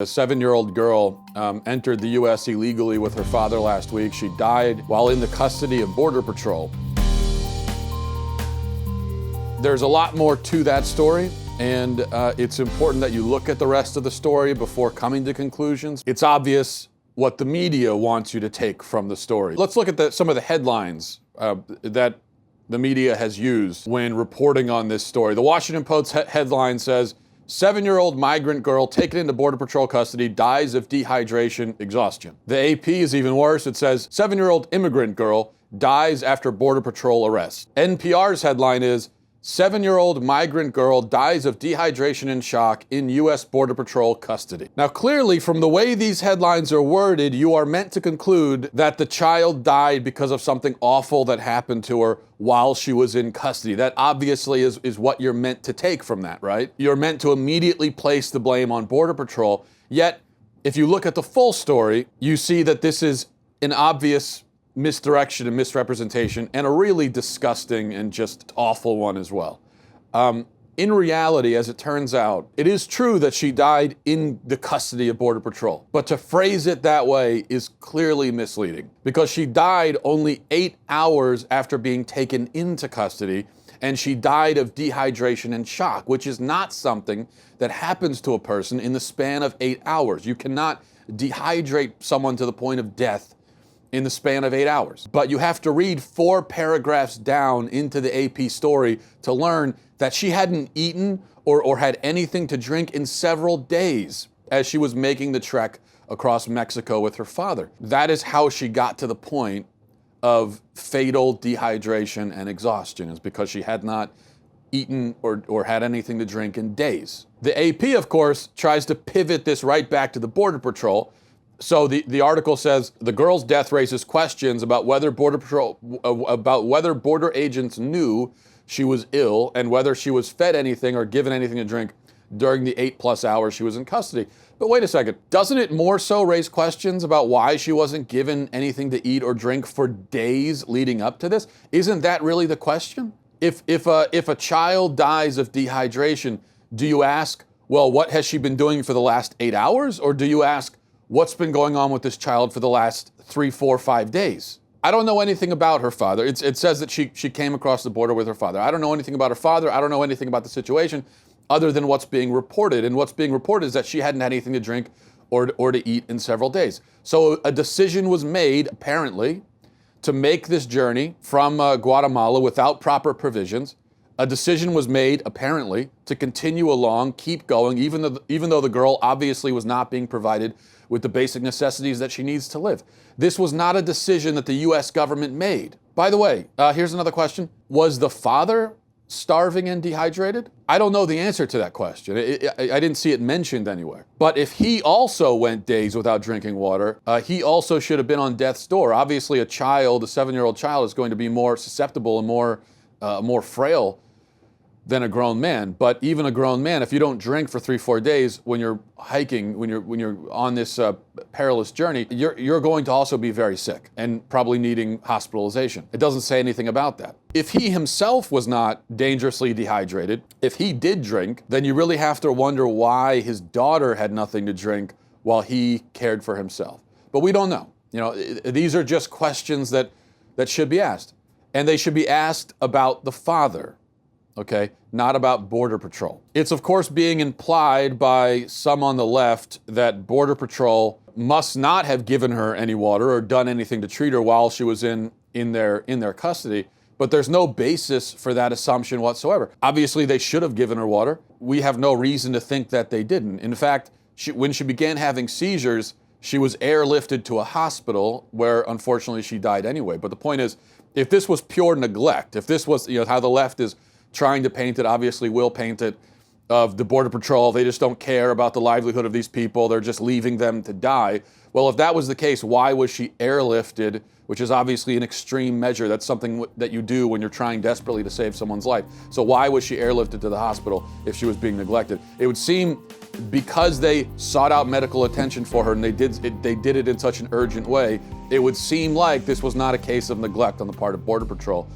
A 7-year-old girl entered the U.S. illegally with her father last week. She died while in the custody of Border Patrol. There's a lot more to that story, and it's important that you look at the rest of the story before coming to conclusions. It's obvious what the media wants you to take from the story. Let's look at some of the headlines that the media has used when reporting on this story. The Washington Post headline says, 7-year-old migrant girl taken into Border Patrol custody dies of dehydration, exhaustion. The AP is even worse. It says, 7-year-old immigrant girl dies after Border Patrol arrest. NPR's headline is, 7-year-old migrant girl dies of dehydration and shock in U.S. Border Patrol custody. Now, clearly, from the way these headlines are worded, you are meant to conclude that the child died because of something awful that happened to her while she was in custody. That obviously is what you're meant to take from that, right? You're meant to immediately place the blame on Border Patrol. Yet, if you look at the full story, you see that this is an obvious misdirection and misrepresentation, and a really disgusting and just awful one as well. In reality, as it turns out, it is true that she died in the custody of Border Patrol. But to phrase it that way is clearly misleading, because she died only 8 hours after being taken into custody, and she died of dehydration and shock, which is not something that happens to a person in the span of 8 hours. You cannot dehydrate someone to the point of death in the span of 8 hours. But you have to read 4 paragraphs down into the AP story to learn that she hadn't eaten or had anything to drink in several days as she was making the trek across Mexico with her father. That is how she got to the point of fatal dehydration and exhaustion, is because she had not eaten or had anything to drink in days. The AP, of course, tries to pivot this right back to the Border Patrol. So the article says the girl's death raises questions about whether Border agents knew she was ill and whether she was fed anything or given anything to drink during the 8+ hours she was in custody. But wait a second, doesn't it more so raise questions about why she wasn't given anything to eat or drink for days leading up to this? Isn't that really the question? If a child dies of dehydration, do you ask, well, what has she been doing for the last 8 hours? Or do you ask, what's been going on with this child for the last 3, 4, 5 days? I don't know anything about her father. It says that she came across the border with her father. I don't know anything about her father. I don't know anything about the situation other than what's being reported. And what's being reported is that she hadn't had anything to drink or to eat in several days. So a decision was made, apparently, to make this journey from Guatemala without proper provisions. A decision was made, apparently, to continue along, keep going, even though the girl obviously was not being provided with the basic necessities that she needs to live. This was not a decision that the U.S. government made. By the way, here's another question. Was the father starving and dehydrated? I don't know the answer to that question. I didn't see it mentioned anywhere. But if he also went days without drinking water, he also should have been on death's door. Obviously, a 7-year-old child is going to be more susceptible and more frail than a grown man. But even a grown man, if you don't drink for 3-4 days when you're hiking, when you're on this perilous journey, you're going to also be very sick and probably needing hospitalization. It doesn't say anything about that. If he himself was not dangerously dehydrated, if he did drink, then you really have to wonder why his daughter had nothing to drink while he cared for himself. But we don't know. You know, these are just questions that should be asked. And they should be asked about the father. Okay, not about Border Patrol. It's of course being implied by some on the left that Border Patrol must not have given her any water or done anything to treat her while she was in their custody, but there's no basis for that assumption whatsoever. Obviously, they should have given her water. We have no reason to think that they didn't. In fact, when she began having seizures, she was airlifted to a hospital where unfortunately she died anyway. But the point is, if this was pure neglect, if this was, how the left is trying to paint it, obviously will paint it, of the Border Patrol, they just don't care about the livelihood of these people, they're just leaving them to die. Well, if that was the case, why was she airlifted, which is obviously an extreme measure? That's something that you do when you're trying desperately to save someone's life. So why was she airlifted to the hospital if she was being neglected? It would seem because they sought out medical attention for her and they did it in such an urgent way, it would seem like this was not a case of neglect on the part of Border Patrol.